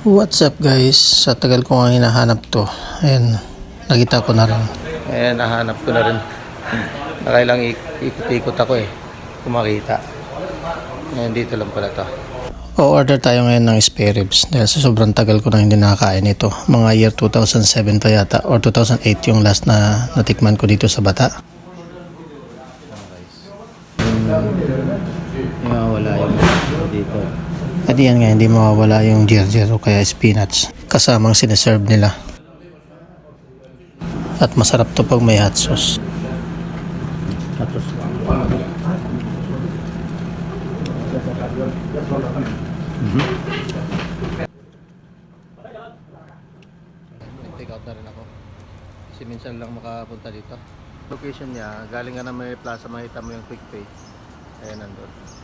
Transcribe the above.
What's up guys? Sa tagal ko nga hinahanap to. Ayan, nakita ko na rin. Ayan, nahanap ko na rin. Nakailang ikot-ikot ako kumakita. Ayan, dito lang pala to. O-order tayo ngayon ng spare ribs dahil sa sobrang tagal ko na hindi nakakain ito. Mga year 2007 pa yata or 2008 yung last na natikman ko dito sa Bata. Wala yung dito. At yan nga, hindi mawawala yung ginger o kaya spinach kasamang sineserve nila. At masarap to pag may hot sauce. Hot sauce. Nag-take out na rin ako. Kasi minsan lang makapunta dito. Location niya, galing nga na may plaza, makita mo yung quick pay. Ayan nandun.